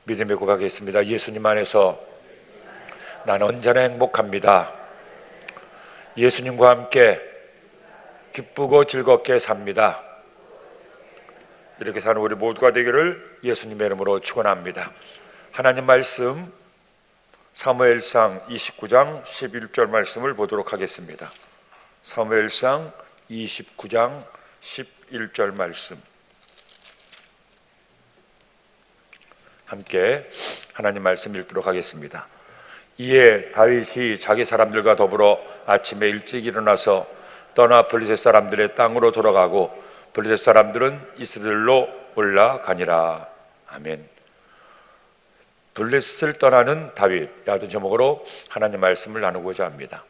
믿음의 고백하겠습니다. 예수님 안에서 난 언제나 행복합니다. 예수님과 함께 기쁘고 즐겁게 삽니다. 이렇게 사는 우리 모두가 되기를 예수님의 이름으로 축원합니다. 하나님 말씀 사무엘상 29장 11절 말씀을 보도록 하겠습니다. 사무엘상 29장 11절 말씀 함께 하나님 말씀 읽도록 하겠습니다. 이에 다윗이 자기 사람들과 더불어 아침에 일찍 일어나서 떠나 블레셋 사람들의 땅으로 돌아가고 블레셋 사람들은 이스라엘로 올라가니라. 아멘. 블레셋을 떠나는 다윗이라는 제목으로 하나님 말씀을 나누고자 합니다.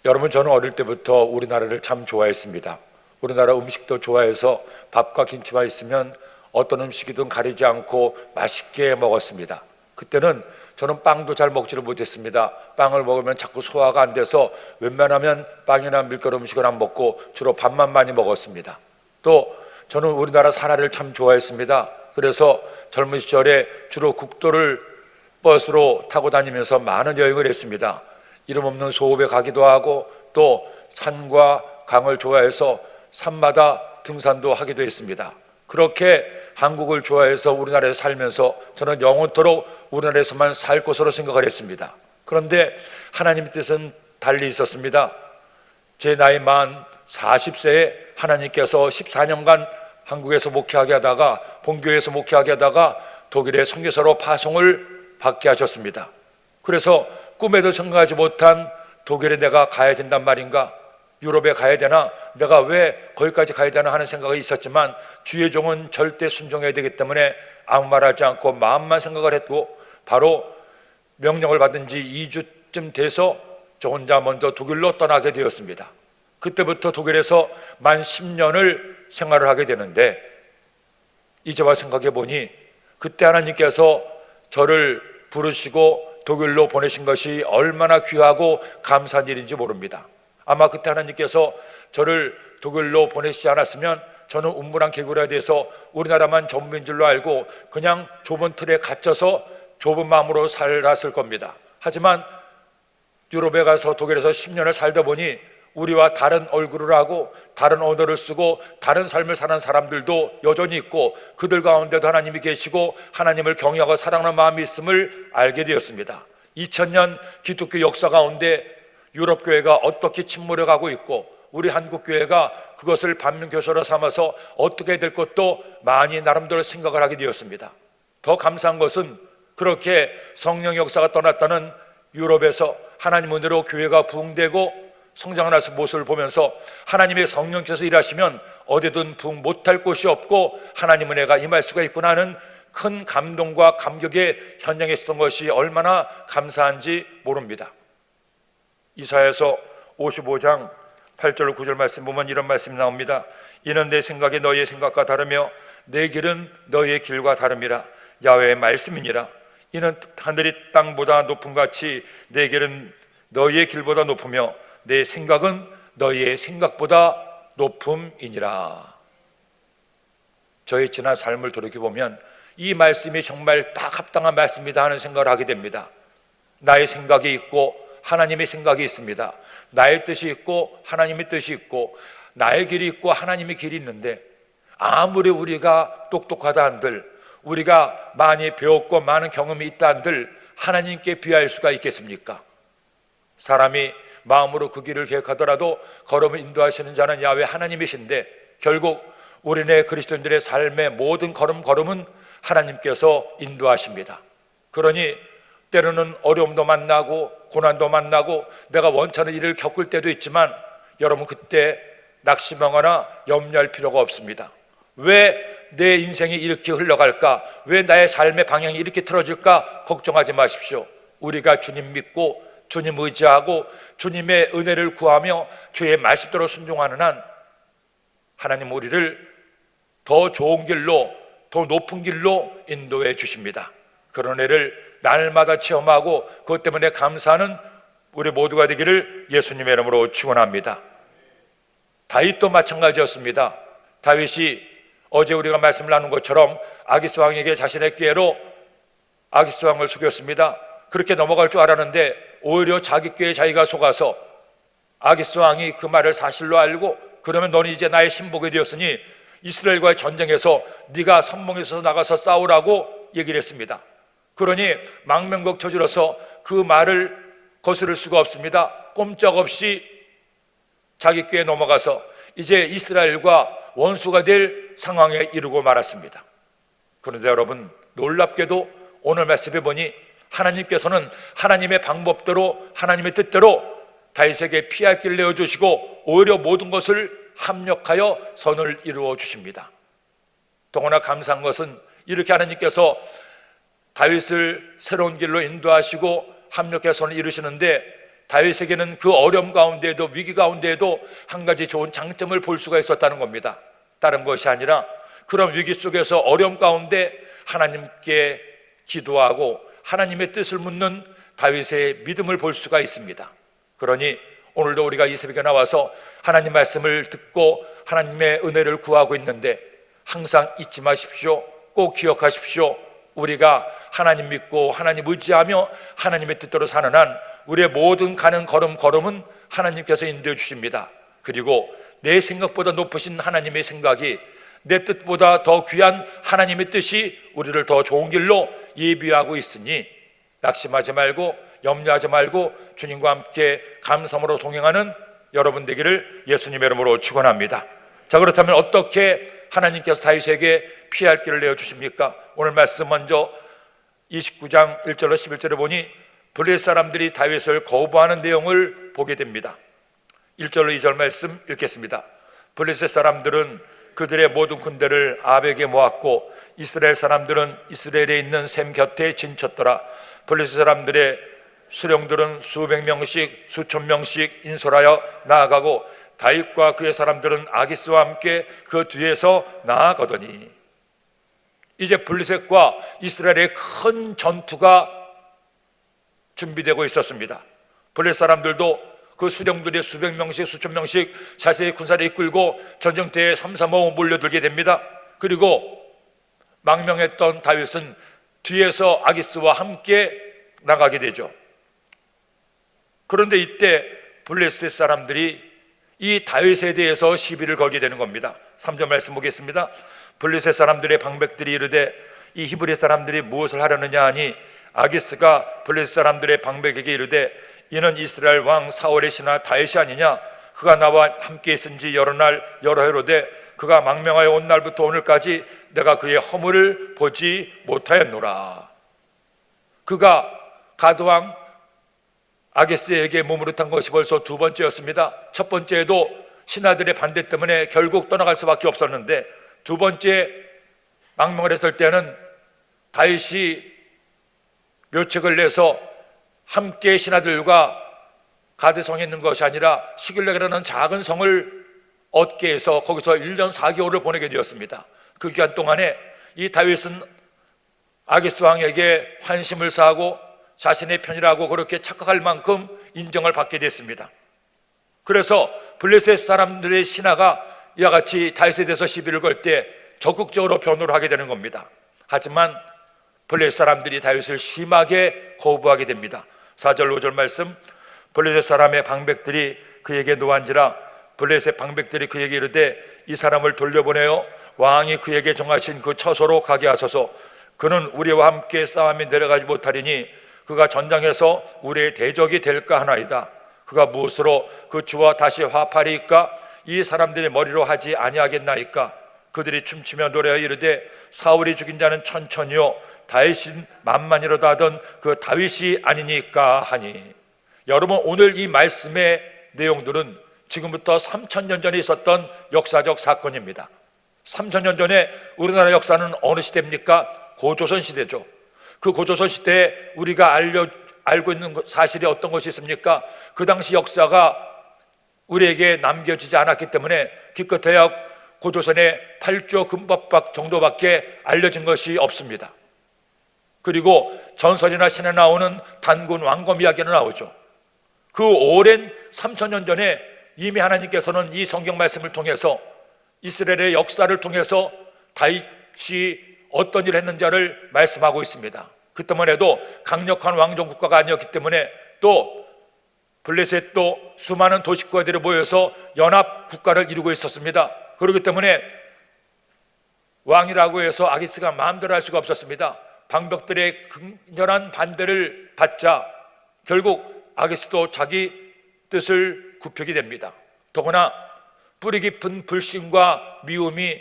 여러분, 저는 어릴 때부터 우리나라를 참 좋아했습니다. 우리나라 음식도 좋아해서 밥과 김치만 있으면 어떤 음식이든 가리지 않고 맛있게 먹었습니다. 그때는 저는 빵도 잘 먹지를 못했습니다. 빵을 먹으면 자꾸 소화가 안 돼서 웬만하면 빵이나 밀가루 음식을 안 먹고 주로 밥만 많이 먹었습니다. 또 저는 우리나라 사라를 참 좋아했습니다. 그래서 젊은 시절에 주로 국도를 버스로 타고 다니면서 많은 여행을 했습니다. 이름 없는 소읍에 가기도 하고 또 산과 강을 좋아해서 산마다 등산도 하기도 했습니다. 그렇게 한국을 좋아해서 우리나라에 살면서 저는 영원토록 우리나라에서만 살 것으로 생각을 했습니다. 그런데 하나님의 뜻은 달리 있었습니다. 제 나이 만 40세에 하나님께서 14년간 한국에서 목회하게 하다가 본교회에서 목회하게 하다가 독일의 선교사로 파송을 받게 하셨습니다. 그래서 꿈에도 생각하지 못한 독일에 내가 가야 된단 말인가, 유럽에 가야 되나, 내가 왜 거기까지 가야 되나 하는 생각이 있었지만 주의 종은 절대 순종해야 되기 때문에 아무 말하지 않고 마음만 생각을 했고 바로 명령을 받은 지 2주쯤 돼서 저 혼자 먼저 독일로 떠나게 되었습니다. 그때부터 독일에서 만 10년을 생활을 하게 되는데 이제 와 생각해 보니 그때 하나님께서 저를 부르시고 독일로 보내신 것이 얼마나 귀하고 감사한 일인지 모릅니다. 아마 그때 하나님께서 저를 독일로 보내시지 않았으면 저는 운문한 개구리가 돼서 우리나라만 전부인 줄로 알고 그냥 좁은 틀에 갇혀서 좁은 마음으로 살았을 겁니다. 하지만 유럽에 가서 독일에서 10년을 살다 보니 우리와 다른 얼굴을 하고 다른 언어를 쓰고 다른 삶을 사는 사람들도 여전히 있고 그들 가운데도 하나님이 계시고 하나님을 경외하고 사랑하는 마음이 있음을 알게 되었습니다. 2000년 기독교 역사 가운데 유럽 교회가 어떻게 침몰해가고 있고 우리 한국 교회가 그것을 반면교사로 삼아서 어떻게 될 것도 많이 나름대로 생각을 하게 되었습니다. 더 감사한 것은 그렇게 성령 역사가 떠났다는 유럽에서 하나님 은혜로 교회가 부흥되고 성장하는 모습을 보면서 하나님의 성령께서 일하시면 어디든 부흥 못할 곳이 없고 하나님 은혜가 임할 수가 있구나 하는 큰 감동과 감격의 현장에 있었던 것이 얼마나 감사한지 모릅니다. 이사야서 55장 8절 9절 말씀 보면 이런 말씀이 나옵니다. 이는 내 생각이 너희의 생각과 다르며 내 길은 너희의 길과 다름이라. 야훼의 말씀이니라. 이는 하늘이 땅보다 높음 같이 내 길은 너희의 길보다 높으며 내 생각은 너희의 생각보다 높음이니라. 저의 지난 삶을 돌이켜보면 이 말씀이 정말 딱 합당한 말씀이다 하는 생각을 하게 됩니다. 나의 생각이 있고 하나님의 생각이 있습니다. 나의 뜻이 있고 하나님의 뜻이 있고 나의 길이 있고 하나님의 길이 있는데 아무리 우리가 똑똑하다 한들 우리가 많이 배웠고 많은 경험이 있다 한들 하나님께 비할 수가 있겠습니까? 사람이 마음으로 그 길을 계획하더라도 걸음을 인도하시는 자는 야훼 하나님이신데 결국 우리네 그리스도인들의 삶의 모든 걸음은 하나님께서 인도하십니다. 그러니 때로는 어려움도 만나고 고난도 만나고 내가 원치 않은 일을 겪을 때도 있지만 여러분 그때 낙심하거나 염려할 필요가 없습니다. 왜 내 인생이 이렇게 흘러갈까? 왜 나의 삶의 방향이 이렇게 틀어질까? 걱정하지 마십시오. 우리가 주님 믿고 주님 의지하고 주님의 은혜를 구하며 주의 말씀대로 순종하는 한 하나님 우리를 더 좋은 길로 더 높은 길로 인도해 주십니다. 그런 애를 날마다 체험하고 그것 때문에 감사하는 우리 모두가 되기를 예수님의 이름으로 축원합니다. 다윗도 마찬가지였습니다. 다윗이 어제 우리가 말씀을 나눈 것처럼 아기스 왕에게 자신의 꾀로 아기스 왕을 속였습니다. 그렇게 넘어갈 줄 알았는데 오히려 자기 꾀에 자기가 속아서 아기스 왕이 그 말을 사실로 알고, 그러면 너는 이제 나의 신복이 되었으니 이스라엘과의 전쟁에서 네가 선봉에서 나가서 싸우라고 얘기를 했습니다. 그러니 망명곡 저질러서 그 말을 거스를 수가 없습니다. 꼼짝없이 자기 꾀에 넘어가서 이제 이스라엘과 원수가 될 상황에 이르고 말았습니다. 그런데 여러분, 놀랍게도 오늘 말씀에 보니 하나님께서는 하나님의 방법대로, 하나님의 뜻대로 다윗에게 피할 길을 내어주시고 오히려 모든 것을 합력하여 선을 이루어 주십니다. 더구나 감사한 것은 이렇게 하나님께서 다윗을 새로운 길로 인도하시고 합력해서 선을 이루시는데, 다윗에게는 그 어려움 가운데에도, 위기 가운데에도 한 가지 좋은 장점을 볼 수가 있었다는 겁니다. 다른 것이 아니라 그런 위기 속에서 어려움 가운데 하나님께 기도하고 하나님의 뜻을 묻는 다윗의 믿음을 볼 수가 있습니다. 그러니 오늘도 우리가 이 새벽에 나와서 하나님 말씀을 듣고 하나님의 은혜를 구하고 있는데 항상 잊지 마십시오. 꼭 기억하십시오. 우리가 하나님 믿고 하나님 의지하며 하나님의 뜻대로 사는 한 우리의 모든 가는 걸음은 하나님께서 인도해 주십니다. 그리고 내 생각보다 높으신 하나님의 생각이, 내 뜻보다 더 귀한 하나님의 뜻이 우리를 더 좋은 길로 예비하고 있으니 낙심하지 말고 염려하지 말고 주님과 함께 감사함으로 동행하는 여러분 되기를 예수님의 이름으로 축원합니다. 자, 그렇다면 어떻게 하나님께서 다윗에게 피할 길을 내어주십니까? 오늘 말씀 먼저 29장 1절로 11절에 보니 블레셋 사람들이 다윗을 거부하는 내용을 보게 됩니다. 1절로 2절 말씀 읽겠습니다. 블레셋 사람들은 그들의 모든 군대를 아벡에 모았고 이스라엘 사람들은 이스라엘에 있는 셈 곁에 진쳤더라. 블레셋 사람들의 수령들은 수백 명씩 수천 명씩 인솔하여 나아가고 다윗과 그의 사람들은 아기스와 함께 그 뒤에서 나아가더니, 이제 블레셋과 이스라엘의 큰 전투가 준비되고 있었습니다. 블레셋 사람들도 그 수령들이 수백 명씩 수천 명씩 자세히 군사를 이끌고 전쟁터에 삼삼오오 몰려들게 됩니다. 그리고 망명했던 다윗은 뒤에서 아기스와 함께 나가게 되죠. 그런데 이때 블레셋 사람들이 이 다윗에 대해서 시비를 걸게 되는 겁니다. 3절 말씀 보겠습니다. 블레셋 사람들의 방백들이 이르되 이 히브리 사람들이 무엇을 하려느냐 하니 아기스가 블레셋 사람들의 방백에게 이르되 이는 이스라엘 왕 사울의 신하 다윗이 아니냐? 그가 나와 함께 있은 지 여러 날 여러 해로되 그가 망명하여 온 날부터 오늘까지 내가 그의 허물을 보지 못하였노라. 그가 가드왕 아기스에게 머무르던 것이 벌써 두 번째였습니다. 첫 번째에도 신하들의 반대 때문에 결국 떠나갈 수밖에 없었는데, 두 번째 망명을 했을 때는 다윗이 묘책을 내서 함께 신하들과 가드성에 있는 것이 아니라 시글락이라는 작은 성을 얻게 해서 거기서 1년 4개월을 보내게 되었습니다. 그 기간 동안에 이 다윗은 아기스 왕에게 환심을 사하고 자신의 편이라고 그렇게 착각할 만큼 인정을 받게 됐습니다. 그래서 블레셋 사람들의 신하가 이와 같이 다윗에 대해서 시비를 걸 때 적극적으로 변호를 하게 되는 겁니다. 하지만 블레셋 사람들이 다윗을 심하게 거부하게 됩니다. 4절 5절 말씀, 블레셋 사람의 방백들이 그에게 노한지라 블레셋 방백들이 그에게 이르되 이 사람을 돌려보내어 왕이 그에게 정하신 그 처소로 가게 하소서. 그는 우리와 함께 싸움에 내려가지 못하리니 그가 전장에서 우리의 대적이 될까 하나이다. 그가 무엇으로 그 주와 다시 화파리이까? 이 사람들의 머리로 하지 아니하겠나이까? 그들이 춤추며 노래하여 이르되 사울이 죽인 자는 천천히요 다윗인 만만이로다 하던 그 다윗이 아니니까 하니. 여러분, 오늘 이 말씀의 내용들은 지금부터 3000년 전에 있었던 역사적 사건입니다. 3000년 전에 우리나라 역사는 어느 시대입니까? 고조선 시대죠. 그 고조선 시대에 우리가 알고 있는 사실이 어떤 것이 있습니까? 그 당시 역사가 우리에게 남겨지지 않았기 때문에 기껏해야 고조선의 8조 금법학 정도밖에 알려진 것이 없습니다. 그리고 전설이나 신에 나오는 단군 왕검 이야기는 나오죠. 그 오랜 3000년 전에 이미 하나님께서는 이 성경 말씀을 통해서 이스라엘의 역사를 통해서 다윗이 어떤 일을 했는지를 말씀하고 있습니다. 그때만 해도 강력한 왕정 국가가 아니었기 때문에 또 블레셋도 수많은 도시국가들이 모여서 연합 국가를 이루고 있었습니다. 그렇기 때문에 왕이라고 해서 아기스가 마음대로 할 수가 없었습니다. 방백들의 극렬한 반대를 받자 결국 아기스도 자기 뜻을 굽히게 됩니다. 더구나 뿌리 깊은 불신과 미움이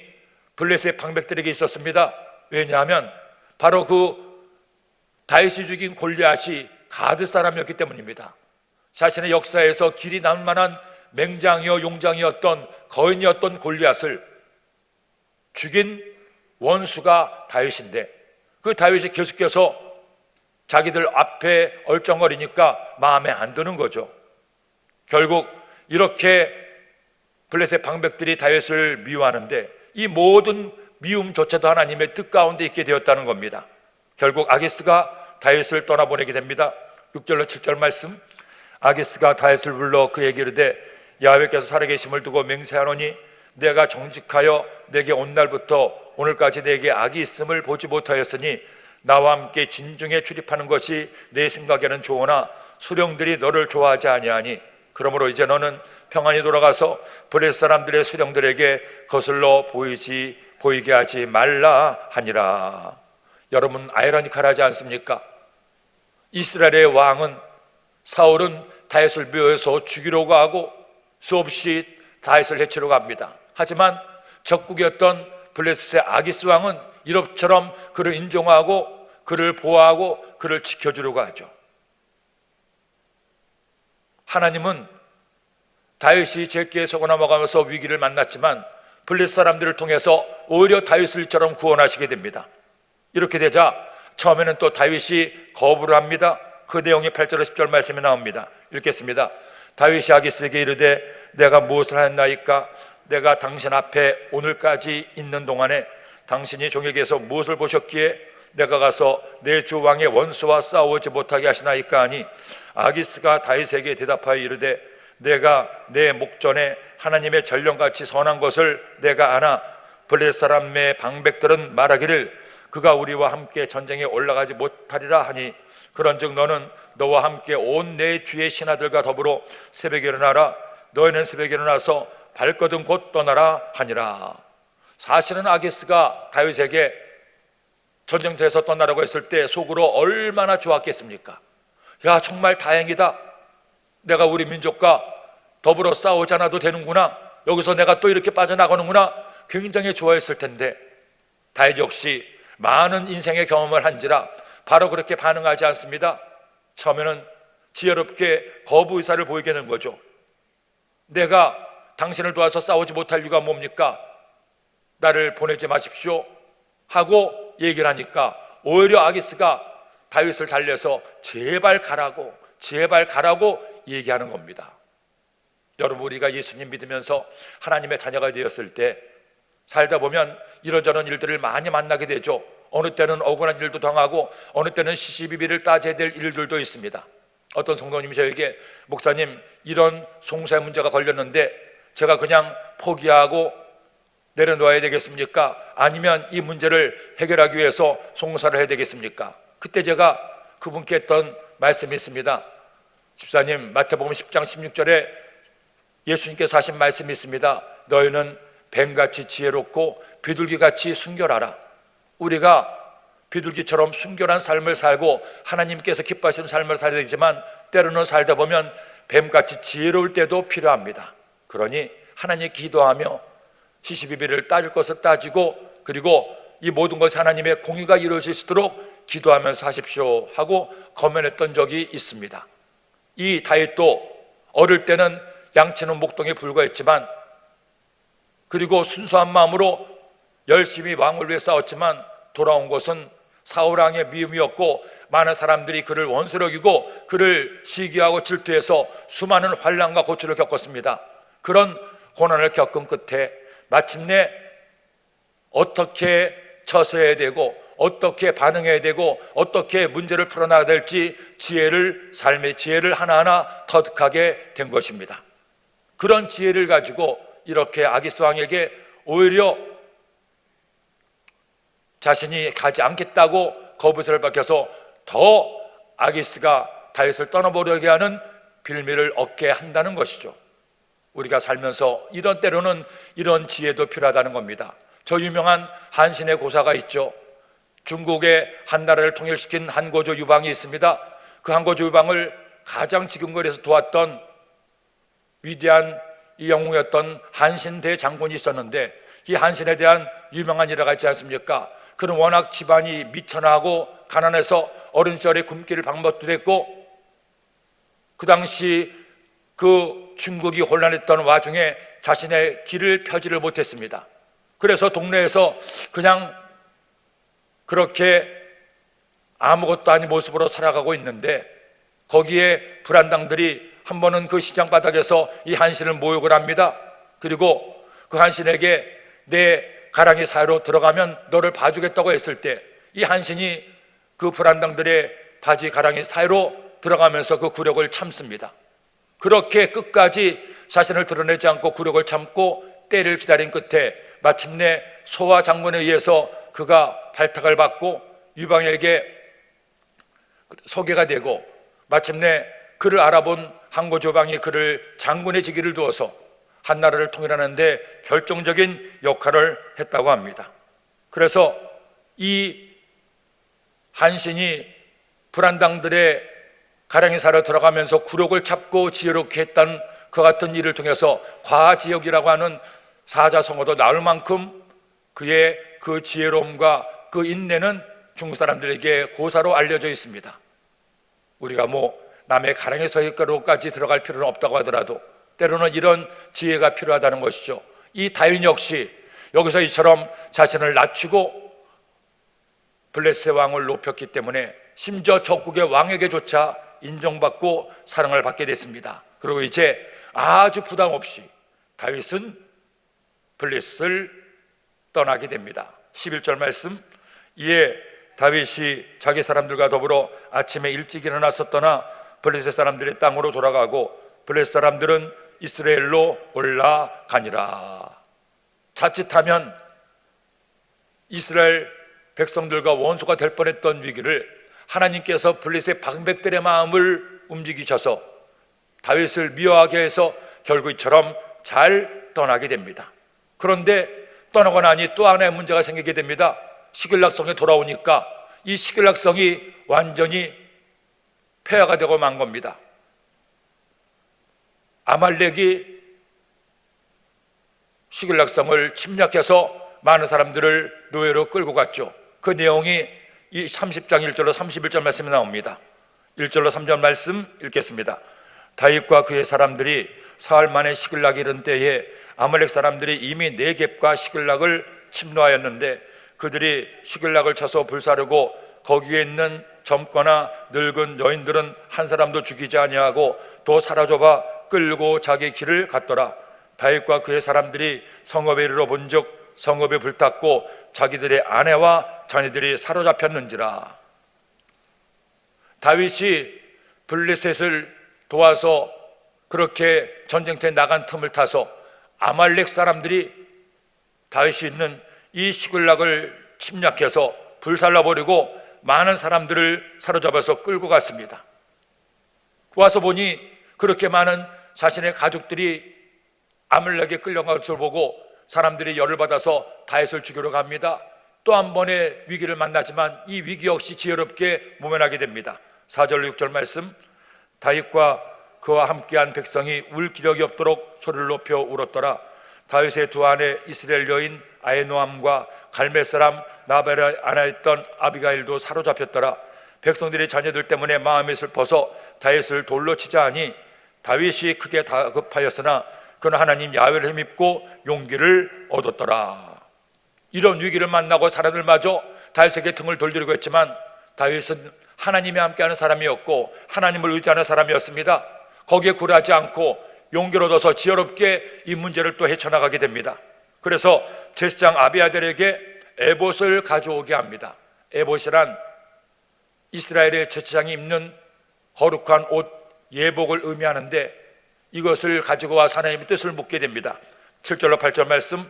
블레셋 방백들에게 있었습니다. 왜냐하면 바로 그 다윗이 죽인 골리앗이 가드 사람이었기 때문입니다. 자신의 역사에서 길이 남을 만한 맹장이요 용장이었던 거인이었던 골리앗을 죽인 원수가 다윗인데 그 다윗이 계속해서 자기들 앞에 얼쩡거리니까 마음에 안 드는 거죠. 결국 이렇게 블레셋 방백들이 다윗을 미워하는데 이 모든 미움조차도 하나님의 뜻 가운데 있게 되었다는 겁니다. 결국 아기스가 다윗을 떠나보내게 됩니다. 6절로 7절 말씀. 아기스가 다윗을 불러 그에게 이르되 야훼께서 살아계심을 두고 맹세하노니 내가 정직하여 내게 온 날부터 오늘까지 내게 악이 있음을 보지 못하였으니 나와 함께 진중에 출입하는 것이 내 생각에는 좋으나 수령들이 너를 좋아하지 아니하니 그러므로 이제 너는 평안히 돌아가서 블레셋 사람들의 수령들에게 거슬러 보이게 하지 말라 하니라. 여러분, 아이러니컬하지 않습니까? 이스라엘의 왕은 사울은 다윗을 미워해서 죽이려고 하고 수없이 다윗을 해치려고 합니다. 하지만 적국이었던 블레셋의 아기스 왕은 이렇처럼 그를 인정하고 그를 보호하고 그를 지켜주려고 하죠. 하나님은 다윗이 죄기에 속아 넘어가면서 위기를 만났지만 블레셋 사람들을 통해서 오히려 다윗을 이처럼 구원하시게 됩니다. 이렇게 되자 처음에는 또 다윗이 거부를 합니다. 그 내용이 8절 10절 말씀에 나옵니다. 읽겠습니다. 다윗이 아기스에게 이르되 내가 무엇을 하였나이까? 내가 당신 앞에 오늘까지 있는 동안에 당신이 종에게서 무엇을 보셨기에 내가 가서 내 주 왕의 원수와 싸우지 못하게 하시나이까 하니 아기스가 다윗에게 대답하여 이르되 내가 내 목전에 하나님의 전령같이 선한 것을 내가 아나 블레셋 사람의 방백들은 말하기를 그가 우리와 함께 전쟁에 올라가지 못하리라 하니 그런즉 너는 너와 함께 온 내 주의 신하들과 더불어 새벽에 일어나라. 너희는 새벽에 일어나서 발거든 곧 떠나라 하니라. 사실은 아기스가 다윗에게 전쟁터에서 떠나라고 했을 때 속으로 얼마나 좋았겠습니까? 야, 정말 다행이다. 내가 우리 민족과 더불어 싸우지 않아도 되는구나. 여기서 내가 또 이렇게 빠져나가는구나. 굉장히 좋아했을 텐데 다윗 역시 많은 인생의 경험을 한지라 바로 그렇게 반응하지 않습니다. 처음에는 지혜롭게 거부 의사를 보이게 되는 거죠. 내가 당신을 도와서 싸우지 못할 이유가 뭡니까? 나를 보내지 마십시오 하고 얘기를 하니까 오히려 아기스가 다윗을 달래서 제발 가라고 얘기하는 겁니다. 여러분, 우리가 예수님 믿으면서 하나님의 자녀가 되었을 때 살다 보면 이런저런 일들을 많이 만나게 되죠. 어느 때는 억울한 일도 당하고 어느 때는 시시비비를 따져야 될 일들도 있습니다. 어떤 성도님이 저에게 목사님 이런 송사의 문제가 걸렸는데 제가 그냥 포기하고 내려놓아야 되겠습니까? 아니면 이 문제를 해결하기 위해서 송사를 해야 되겠습니까? 그때 제가 그분께 했던 말씀이 있습니다. 집사님, 마태복음 10장 16절에 예수님께서 하신 말씀이 있습니다. 너희는 뱀같이 지혜롭고 비둘기같이 순결하라. 우리가 비둘기처럼 순결한 삶을 살고 하나님께서 기뻐하시는 삶을 살아야 되지만 때로는 살다 보면 뱀같이 지혜로울 때도 필요합니다. 그러니 하나님 기도하며 시시비비를 따질 것을 따지고 그리고 이 모든 것이 하나님의 공의가 이루어질 수 있도록 기도하면서 하십시오 하고 거면했던 적이 있습니다. 이 다윗도 어릴 때는 양치는 목동에 불과했지만 그리고 순수한 마음으로 열심히 왕을 위해 싸웠지만 돌아온 것은 사울왕의 미움이었고 많은 사람들이 그를 원수로 여기고 그를 시기하고 질투해서 수많은 환난과 고초를 겪었습니다. 그런 고난을 겪은 끝에 마침내 어떻게 처서해야 되고 어떻게 반응해야 되고 어떻게 문제를 풀어나가야 될지 삶의 지혜를 하나하나 터득하게 된 것입니다. 그런 지혜를 가지고 이렇게 아기스 왕에게 오히려 자신이 가지 않겠다고 거부세를 밝혀서 더 아기스가 다윗을 떠나보려게 하는 빌미를 얻게 한다는 것이죠. 우리가 살면서 이런 때로는 이런 지혜도 필요하다는 겁니다. 저 유명한 한신의 고사가 있죠. 중국의 한 나라를 통일시킨 한고조 유방이 있습니다. 그 한고조 유방을 가장 지근거리에서 도왔던 위대한 이 영웅이었던 한신 대장군이 있었는데, 이 한신에 대한 유명한 일화가 있지 않습니까? 그는 워낙 집안이 미천하고 가난해서 어린 시절에 굶기를 방법도 됐고, 그 당시 그 중국이 혼란했던 와중에 자신의 길을 펴지를 못했습니다. 그래서 동네에서 그냥 그렇게 아무것도 아닌 모습으로 살아가고 있는데, 거기에 불안당들이 한 번은 그 시장 바닥에서 이 한신을 모욕을 합니다. 그리고 그 한신에게 내 가랑이 사이로 들어가면 너를 봐주겠다고 했을 때, 이 한신이 그 불안당들의 바지 가랑이 사이로 들어가면서 그 굴욕을 참습니다. 그렇게 끝까지 자신을 드러내지 않고 굴욕을 참고 때를 기다린 끝에 마침내 소와 장군에 의해서 그가 발탁을 받고 유방에게 소개가 되고, 마침내 그를 알아본 한고조방이 그를 장군의 직위를 두어서 한 나라를 통일하는 데 결정적인 역할을 했다고 합니다. 그래서 이 한신이 불안당들의 가랑이 사러 들어가면서 굴욕을 잡고 지혜롭게 했던 그 같은 일을 통해서 과지역이라고 하는 사자성어도 나올 만큼 그의 그 지혜로움과 그 인내는 중국 사람들에게 고사로 알려져 있습니다. 우리가 남의 가랑이 서기까지 들어갈 필요는 없다고 하더라도 때로는 이런 지혜가 필요하다는 것이죠. 이 다윗 역시 여기서 이처럼 자신을 낮추고 블레셋 왕을 높였기 때문에 심지어 적국의 왕에게조차 인정받고 사랑을 받게 됐습니다. 그리고 이제 아주 부담 없이 다윗은 블레셋을 떠나게 됩니다. 11절 말씀, 이에 다윗이 자기 사람들과 더불어 아침에 일찍 일어나서 떠나 블레셋 사람들의 땅으로 돌아가고 블레셋 사람들은 이스라엘로 올라가니라. 자칫하면 이스라엘 백성들과 원수가 될 뻔했던 위기를 하나님께서 블레셋 방백들의 마음을 움직이셔서 다윗을 미워하게 해서 결국 이처럼 잘 떠나게 됩니다. 그런데 떠나고 나니 또 하나의 문제가 생기게 됩니다. 시글락성에 돌아오니까 이 시글락성이 완전히 폐하가 되고 만 겁니다. 아말렉이 시글락성을 침략해서 많은 사람들을 노예로 끌고 갔죠. 그 내용이 이 30장 1절로 31절 말씀에 나옵니다. 1절로 3절 말씀 읽겠습니다. 다윗과 그의 사람들이 사흘 만에 시글락에 이른 때에 아말렉 사람들이 이미 네겝과 시글락을 침노하였는데 그들이 시글락을 쳐서 불사르고 거기에 있는 젊거나 늙은 여인들은 한 사람도 죽이지 아니하고 또 사라져봐 끌고 자기 길을 갔더라. 다윗과 그의 사람들이 성읍에 이르러 본즉 성읍에 불탔고 자기들의 아내와 자녀들이 사로잡혔는지라. 다윗이 블레셋을 도와서 그렇게 전쟁터에 나간 틈을 타서 아말렉 사람들이 다윗이 있는 이 시글락을 침략해서 불살라버리고 많은 사람들을 사로잡아서 끌고 갔습니다. 와서 보니 그렇게 많은 자신의 가족들이 아말렉에 끌려간 것을 보고 사람들이 열을 받아서 다윗을 죽이러 갑니다. 또 한 번의 위기를 만나지만 이 위기 역시 지혜롭게 모면하게 됩니다. 4절 6절 말씀, 다윗과 그와 함께한 백성이 울 기력이 없도록 소리를 높여 울었더라. 다윗의 두 아내 이스라엘 여인 아히노암과 갈멜 사람 나발의 아내였던 아비가일도 사로잡혔더라. 백성들의 자녀들 때문에 마음이 슬퍼서 다윗을 돌로 치자 하니 다윗이 크게 다급하였으나 그는 하나님 야훼를 힘입고 용기를 얻었더라. 이런 위기를 만나고 사람들마저 다윗에게 등을 돌리려고 했지만 다윗은 하나님이 함께하는 사람이었고 하나님을 의지하는 사람이었습니다. 거기에 굴하지 않고 용기를 얻어서 지혜롭게 이 문제를 또 헤쳐나가게 됩니다. 그래서 제사장 아비아델에게 에봇을 가져오게 합니다. 에봇이란 이스라엘의 제사장이 입는 거룩한 옷 예복을 의미하는데 이것을 가지고 와서 하나님의 뜻을 묻게 됩니다. 7절로 8절 말씀,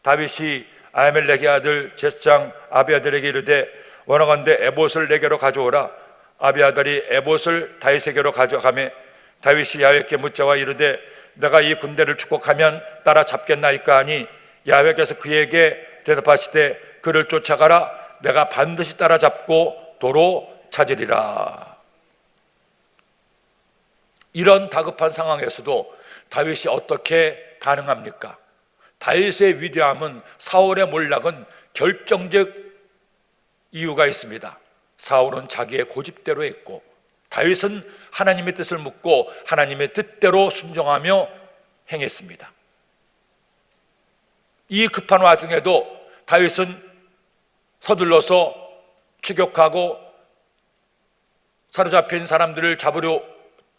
다윗이 아히멜렉의 아들 제사장 아비아델에게 이르되 원하건대 에봇을 내게로 가져오라. 아비아달이 에봇을 다윗에게로 가져가매 다윗이 야훼께 묻자와 이르되 내가 이 군대를 축복하면 따라잡겠나이까 하니 야훼께서 그에게 대답하시되 그를 쫓아가라. 내가 반드시 따라잡고 도로 찾으리라. 이런 다급한 상황에서도 다윗이 어떻게 반응합니까? 다윗의 위대함은, 사울의 몰락은 결정적 이유가 있습니다. 사울은 자기의 고집대로 했고 다윗은 하나님의 뜻을 묻고 하나님의 뜻대로 순종하며 행했습니다. 이 급한 와중에도 다윗은 서둘러서 추격하고 사로잡힌 사람들을 잡으려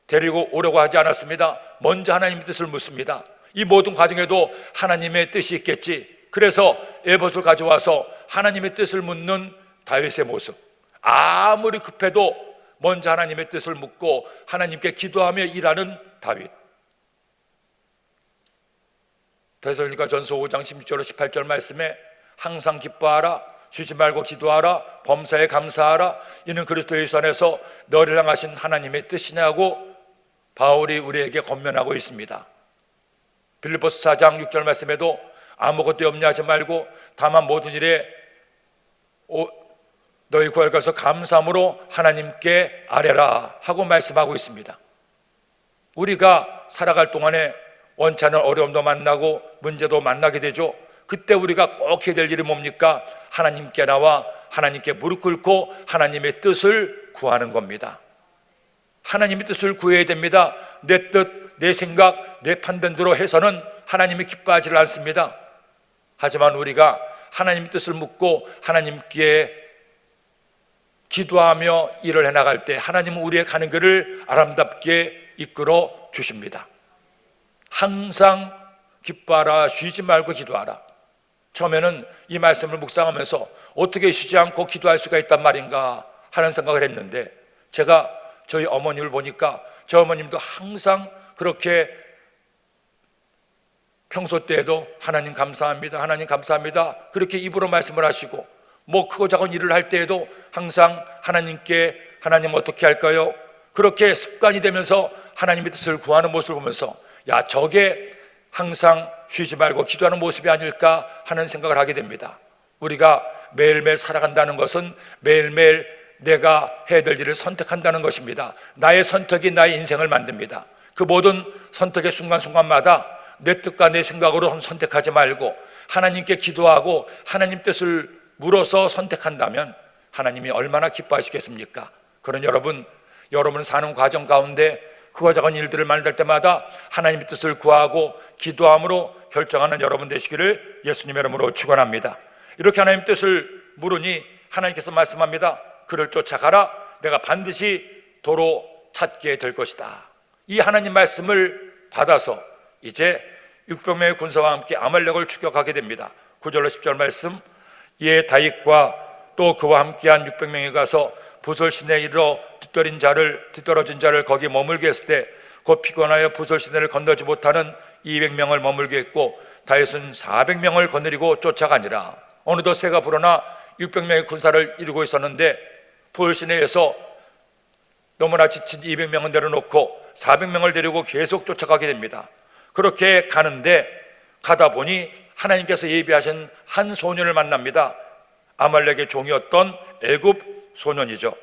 데리고 오려고 하지 않았습니다. 먼저 하나님의 뜻을 묻습니다. 이 모든 과정에도 하나님의 뜻이 있겠지. 그래서 에봇을 가져와서 하나님의 뜻을 묻는 다윗의 모습. 아무리 급해도 먼저 하나님의 뜻을 묻고 하나님께 기도하며 일하는 다윗. 데살로니가전서 5장 16절 18절 말씀에 항상 기뻐하라, 쉬지 말고 기도하라, 범사에 감사하라, 이는 그리스도 예수 안에서 너를 향하신 하나님의 뜻이냐고 바울이 우리에게 권면하고 있습니다. 빌립보서 4장 6절 말씀에도 아무것도 염려하지 말고 다만 모든 일에 너희 구할 것을 감사함으로 하나님께 아뢰라 하고 말씀하고 있습니다. 우리가 살아갈 동안에 원치 않은 어려움도 만나고 문제도 만나게 되죠. 그때 우리가 꼭 해야 될 일이 뭡니까? 하나님께 나와 하나님께 무릎 꿇고 하나님의 뜻을 구하는 겁니다. 하나님의 뜻을 구해야 됩니다. 내 뜻, 내 생각, 내 판단대로 해서는 하나님이 기뻐하지 않습니다. 하지만 우리가 하나님의 뜻을 묻고 하나님께 기도하며 일을 해나갈 때 하나님은 우리의 가는 길을 아름답게 이끌어 주십니다. 항상 기뻐하라, 쉬지 말고 기도하라. 처음에는 이 말씀을 묵상하면서 어떻게 쉬지 않고 기도할 수가 있단 말인가 하는 생각을 했는데, 제가 저희 어머님을 보니까 저 어머님도 항상 그렇게 평소 때에도 하나님 감사합니다, 하나님 감사합니다 그렇게 입으로 말씀을 하시고, 뭐 크고 작은 일을 할 때에도 항상 하나님께 하나님 어떻게 할까요? 그렇게 습관이 되면서 하나님의 뜻을 구하는 모습을 보면서 야, 저게 항상 쉬지 말고 기도하는 모습이 아닐까 하는 생각을 하게 됩니다. 우리가 매일매일 살아간다는 것은 매일매일 내가 해야 될 일을 선택한다는 것입니다. 나의 선택이 나의 인생을 만듭니다. 그 모든 선택의 순간순간마다 내 뜻과 내 생각으로 선택하지 말고 하나님께 기도하고 하나님 뜻을 물어서 선택한다면 하나님이 얼마나 기뻐하시겠습니까? 그런 여러분 사는 과정 가운데 그와 작은 일들을 만날 때마다 하나님의 뜻을 구하고 기도함으로 결정하는 여러분 되시기를 예수님의 이름으로 축원합니다. 이렇게 하나님의 뜻을 물으니 하나님께서 말씀합니다. 그를 쫓아가라. 내가 반드시 도로 찾게 될 것이다. 이 하나님 말씀을 받아서 이제 600명의 군사와 함께 아말렉을 추격하게 됩니다. 9절로 10절 말씀, 이에 다윗과 또 그와 함께한 600명이 가서 부솔시내에 이르러 뒤떨어진 자를 거기 머물게 했을 때 곧 피곤하여 부솔시내를 건너지 못하는 200명을 머물게 했고 다윗은 400명을 거느리고 쫓아가니라. 어느덧 새가 불어나 600명의 군사를 이루고 있었는데 부솔시내에서 너무나 지친 200명은 내려놓고 400명을 데리고 계속 쫓아가게 됩니다. 그렇게 가는데 가다 보니 하나님께서 예비하신 한 소년을 만납니다. 아말렉의 종이었던 애굽 소년이죠.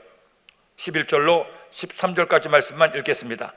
11절로 13절까지 말씀만 읽겠습니다.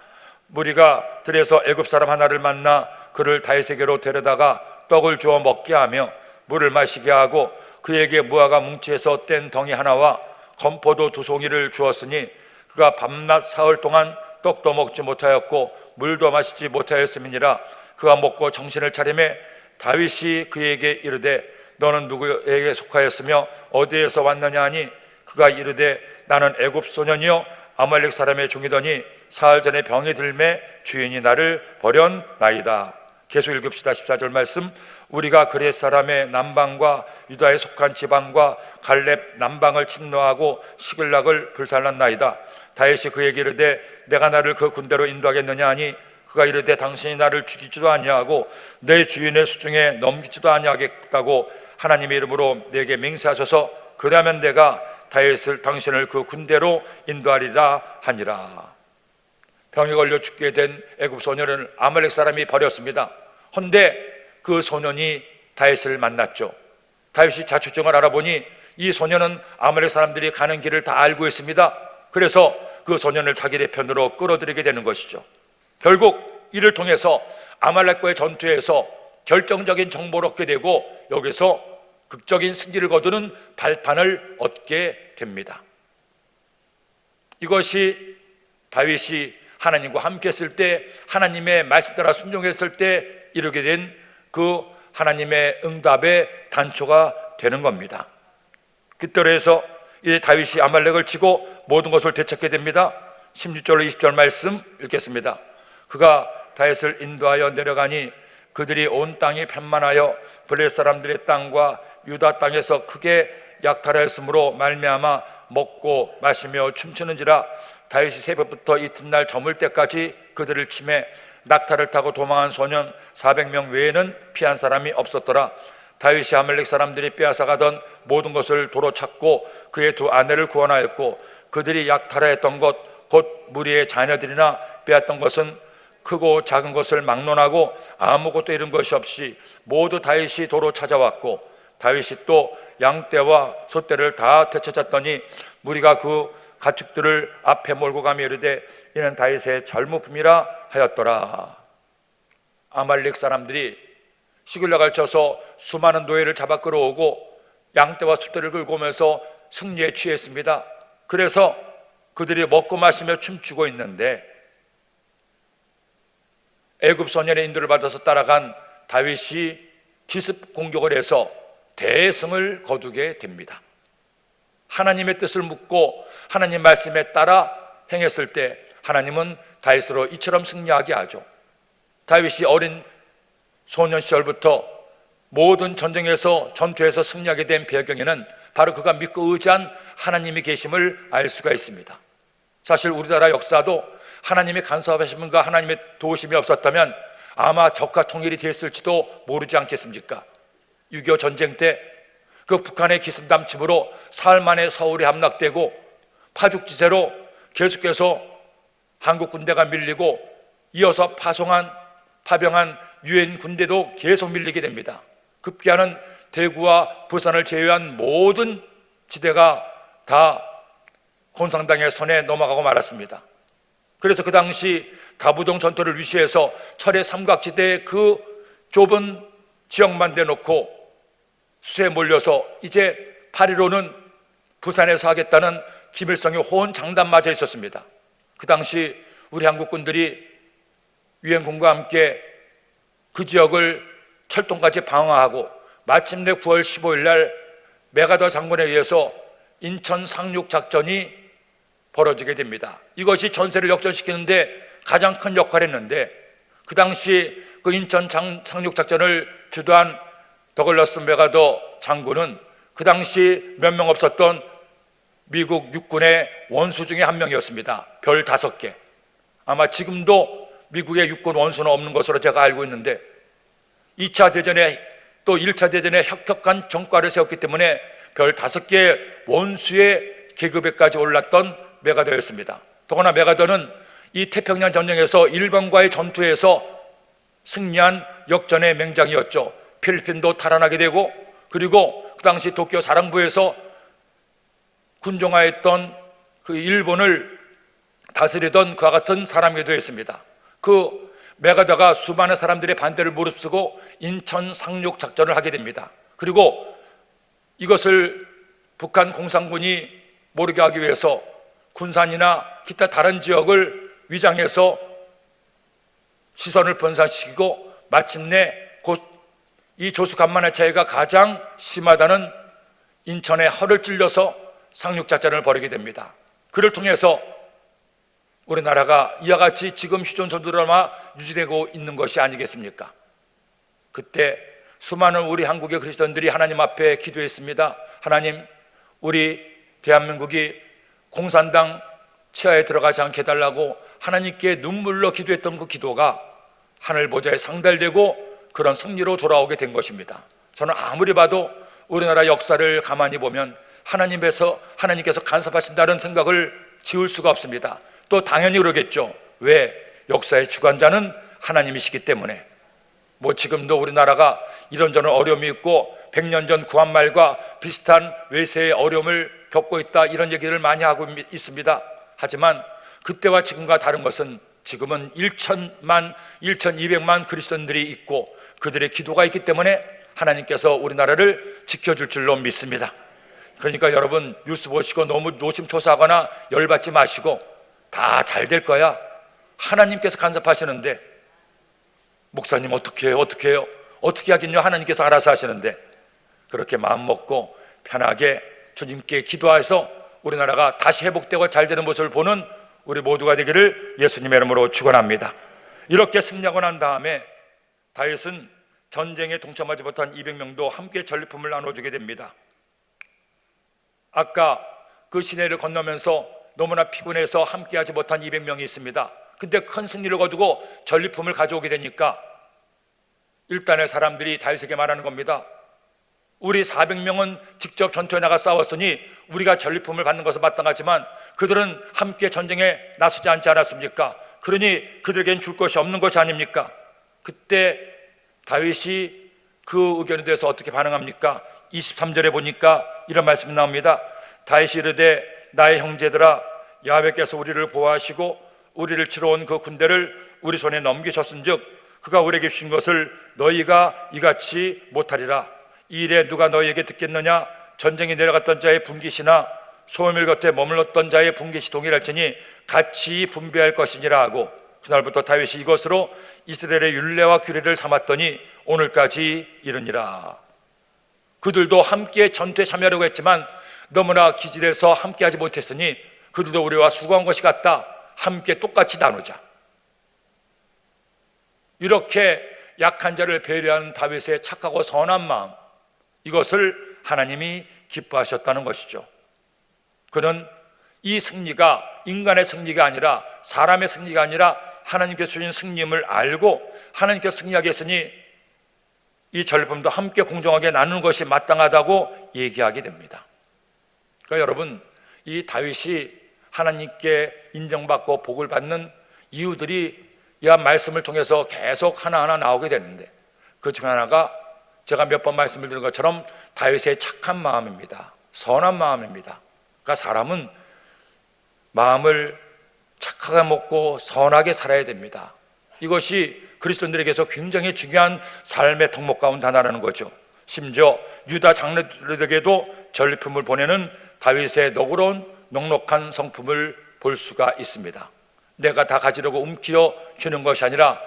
무리가 들에서 애굽 사람 하나를 만나 그를 다윗에게로 데려다가 떡을 주어 먹게 하며 물을 마시게 하고 그에게 무화과 뭉치에서 뗀 덩이 하나와 건포도 2송이를 주었으니 그가 밤낮 사흘 동안 떡도 먹지 못하였고 물도 마시지 못하였음이니라. 그가 먹고 정신을 차리매 다윗이 그에게 이르되 너는 누구에게 속하였으며 어디에서 왔느냐 하니 그가 이르되 나는 애굽 소년이요 아말렉 사람의 종이더니 사흘 전에 병이 들매 주인이 나를 버렸나이다. 계속 읽읍시다. 14절 말씀, 우리가 그렛 사람의 남방과 유다에 속한 지방과 갈렙 남방을 침노하고 시글락을 불살랐나이다. 다윗이 그에게 이르되 내가 나를 그 군대로 인도하겠느냐 하니 그가 이르되 당신이 나를 죽이지도 아니하고 내 주인의 수중에 넘기지도 아니하겠다고 하나님의 이름으로 내게 맹세하셔서 그러면 내가 다윗을 당신을 그 군대로 인도하리라 하니라. 병에 걸려 죽게 된 애굽 소년을 아말렉 사람이 버렸습니다. 헌데 그 소년이 다윗을 만났죠. 다윗이 자초정을 알아보니 이 소년은 아말렉 사람들이 가는 길을 다 알고 있습니다. 그래서 그 소년을 자기의 편으로 끌어들이게 되는 것이죠. 결국 이를 통해서 아말렉과의 전투에서 결정적인 정보를 얻게 되고 여기서 극적인 승리를 거두는 발판을 얻게 됩니다. 이것이 다윗이 하나님과 함께 했을 때, 하나님의 말씀 따라 순종했을 때 이루게 된 그 하나님의 응답의 단초가 되는 겁니다. 그때로 해서 이제 다윗이 아말렉을 치고 모든 것을 되찾게 됩니다. 16절로 20절 말씀 읽겠습니다. 그가 다윗을 인도하여 내려가니 그들이 온 땅이 편만하여 블레셋 사람들의 땅과 유다 땅에서 크게 약탈하였으므로 말미암아 먹고 마시며 춤추는지라. 다윗이 새벽부터 이튿날 저물 때까지 그들을 치매 낙타를 타고 도망한 소년 400명 외에는 피한 사람이 없었더라. 다윗이 아말렉 사람들이 빼앗아가던 모든 것을 도로 찾고 그의 두 아내를 구원하였고 그들이 약탈하였던 것 곧 무리의 자녀들이나 빼앗던 것은 크고 작은 것을 막론하고 아무것도 잃은 것이 없이 모두 다윗이 도로 찾아왔고 다윗이 또 양떼와 소떼를 다 되찾았더니 무리가 그 가축들을 앞에 몰고 가며 이르되 이는 다윗의 젊은품이라 하였더라. 아말렉 사람들이 시글락을 쳐서 수많은 노예를 잡아 끌어오고 양떼와 소떼를 끌고 오면서 승리에 취했습니다. 그래서 그들이 먹고 마시며 춤추고 있는데 애굽 소년의 인도를 받아서 따라간 다윗이 기습 공격을 해서 대승을 거두게 됩니다. 하나님의 뜻을 묻고 하나님 말씀에 따라 행했을 때 하나님은 다윗으로 이처럼 승리하게 하죠. 다윗이 어린 소년 시절부터 모든 전투에서 승리하게 된 배경에는 바로 그가 믿고 의지한 하나님이 계심을 알 수가 있습니다. 사실 우리나라 역사도 하나님의 간섭하심과 하나님의 도우심이 없었다면 아마 적과 통일이 됐을지도 모르지 않겠습니까? 6.25 전쟁 때 그 북한의 기습남침으로 사흘 만에 서울이 함락되고 파죽지세로 계속해서 한국 군대가 밀리고 이어서 파병한 유엔 군대도 계속 밀리게 됩니다. 급기야는 대구와 부산을 제외한 모든 지대가 다 공산당의 손에 넘어가고 말았습니다. 그래서 그 당시 다부동 전투를 위시해서 철의 삼각지대의 그 좁은 지역만 대놓고 수세에 몰려서 이제 8.15는 부산에서 하겠다는 김일성의 호언장담마저 있었습니다. 그 당시 우리 한국군들이 유엔군과 함께 그 지역을 철동까지 방어하고 마침내 9월 15일 날 메가더 장군에 의해서 인천 상륙작전이 벌어지게 됩니다. 이것이 전세를 역전시키는데 가장 큰 역할을 했는데 그 당시 그 인천 상륙작전을 주도한 더글러스 메가더 장군은 그 당시 몇 명 없었던 미국 육군의 원수 중에 한 명이었습니다. 별 5개. 아마 지금도 미국의 육군 원수는 없는 것으로 제가 알고 있는데 2차 대전에 또 1차 대전에 혁혁한 전과를 세웠기 때문에 별 5개의 원수의 계급에까지 올랐던 메가더였습니다. 더구나 메가더는 이 태평양 전쟁에서 일본과의 전투에서 승리한 역전의 맹장이었죠. 필리핀도 탈환하게 되고 그리고 그 당시 도쿄 사령부에서 군종하였던 그 일본을 다스리던 그와 같은 사람이기도 했습니다. 그 메가더가 수많은 사람들의 반대를 무릅쓰고 인천 상륙 작전을 하게 됩니다. 그리고 이것을 북한 공산군이 모르게 하기 위해서 군산이나 기타 다른 지역을 위장해서 시선을 분산시키고 마침내 곧 이 조수 간만의 차이가 가장 심하다는 인천의 허를 찔러서 상륙작전을 벌이게 됩니다. 그를 통해서 우리나라가 이와 같이 지금 휴전선두로만 유지되고 있는 것이 아니겠습니까? 그때 수많은 우리 한국의 그리스도인들이 하나님 앞에 기도했습니다. 하나님, 우리 대한민국이 공산당 치하에 들어가지 않게 해달라고 하나님께 눈물로 기도했던 그 기도가 하늘 보좌에 상달되고 그런 승리로 돌아오게 된 것입니다. 저는 아무리 봐도 우리나라 역사를 가만히 보면 하나님께서 간섭하신다는 생각을 지울 수가 없습니다. 또 당연히 그러겠죠. 왜? 역사의 주관자는 하나님이시기 때문에. 지금도 우리나라가 이런저런 어려움이 있고 100년 전 구한말과 비슷한 외세의 어려움을 겪고 있다, 이런 얘기를 많이 하고 있습니다. 하지만 그때와 지금과 다른 것은 지금은 1200만 그리스도인들이 있고 그들의 기도가 있기 때문에 하나님께서 우리나라를 지켜줄 줄로 믿습니다. 그러니까 여러분, 뉴스 보시고 너무 노심초사하거나 열받지 마시고 다 잘 될 거야. 하나님께서 간섭하시는데 목사님 어떻게 해요? 어떻게 하긴요? 하나님께서 알아서 하시는데, 그렇게 마음 먹고 편하게 주님께 기도해서 우리나라가 다시 회복되고 잘 되는 모습을 보는 우리 모두가 되기를 예수님의 이름으로 축원합니다. 이렇게 승리하고 난 다음에 다윗은 전쟁에 동참하지 못한 200명도 함께 전리품을 나눠주게 됩니다. 아까 그 시내를 건너면서 너무나 피곤해서 함께하지 못한 200명이 있습니다. 근데 큰 승리를 거두고 전리품을 가져오게 되니까 일단의 사람들이 다윗에게 말하는 겁니다. 우리 400명은 직접 전투에 나가 싸웠으니 우리가 전리품을 받는 것은 마땅하지만 그들은 함께 전쟁에 나서지 않지 않았습니까? 그러니 그들에겐 줄 것이 없는 것이 아닙니까? 그때 다윗이 그 의견에 대해서 어떻게 반응합니까? 23절에 보니까 이런 말씀이 나옵니다. 다윗이 이르되 나의 형제들아, 야훼께서 우리를 보호하시고 우리를 치러 온 그 군대를 우리 손에 넘기셨은즉 그가 우리에게 주신 것을 너희가 이같이 못하리라. 이 일에 누가 너희에게 듣겠느냐? 전쟁에 내려갔던 자의 분깃이나 소멸 곁에 머물렀던 자의 분깃이 동일할지니 같이 분배할 것이니라 하고, 그날부터 다윗이 이것으로 이스라엘의 율례와 규례를 삼았더니 오늘까지 이르니라. 그들도 함께 전투에 참여하려고 했지만 너무나 기질해서 함께하지 못했으니 그들도 우리와 수고한 것이 같다. 함께 똑같이 나누자. 이렇게 약한 자를 배려하는 다윗의 착하고 선한 마음, 이것을 하나님이 기뻐하셨다는 것이죠. 그는 이 승리가 인간의 승리가 아니라, 사람의 승리가 아니라 하나님께서 주신 승리임을 알고 하나님께서 승리하게 했으니 이 전리품도 함께 공정하게 나누는 것이 마땅하다고 얘기하게 됩니다. 그러니까 여러분, 이 다윗이 하나님께 인정받고 복을 받는 이유들이 이 말씀을 통해서 계속 하나하나 나오게 되는데, 그 중 하나가 제가 몇 번 말씀을 드린 것처럼 다윗의 착한 마음입니다. 선한 마음입니다. 그러니까 사람은 마음을 착하게 먹고 선하게 살아야 됩니다. 이것이 그리스도인들에게서 굉장히 중요한 삶의 덕목 가운데 하나라는 거죠. 심지어 유다 장로들에게도 전리품을 보내는 다윗의 너그러운 넉넉한 성품을 볼 수가 있습니다. 내가 다 가지려고 움키려 주는 것이 아니라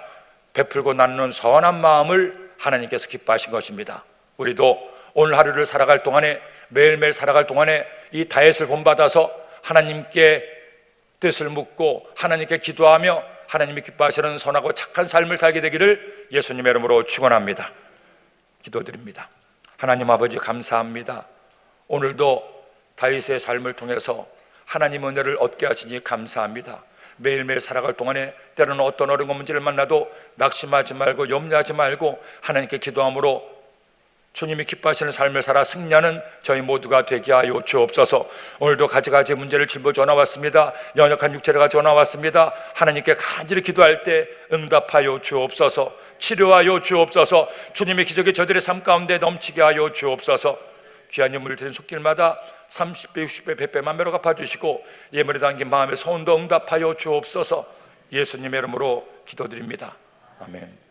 베풀고 나누는 선한 마음을 하나님께서 기뻐하신 것입니다. 우리도 오늘 하루를 살아갈 동안에, 매일매일 살아갈 동안에 이 다윗을 본받아서 하나님께 뜻을 묻고 하나님께 기도하며 하나님이 기뻐하시는 선하고 착한 삶을 살게 되기를 예수님의 이름으로 축원합니다. 기도드립니다. 하나님 아버지, 감사합니다. 오늘도 다윗의 삶을 통해서 하나님 은혜를 얻게 하시니 감사합니다. 매일매일 살아갈 동안에 때로는 어떤 어려운 문제를 만나도 낙심하지 말고 염려하지 말고 하나님께 기도함으로 주님이 기뻐하시는 삶을 살아 승리하는 저희 모두가 되게 하여 주옵소서. 오늘도 가지가지 문제를 짊어져 나왔습니다. 연약한 육체를 가지고 나왔습니다. 하나님께 간절히 기도할 때 응답하여 주옵소서. 치료하여 주옵소서. 주님의 기적이 저들의 삶 가운데 넘치게 하여 주옵소서. 귀한 예물을 드린 손길마다 30배, 60배, 100배, 만배로 갚아주시고 예물에 담긴 마음의 소원도 응답하여 주옵소서. 예수님의 이름으로 기도드립니다. 아멘.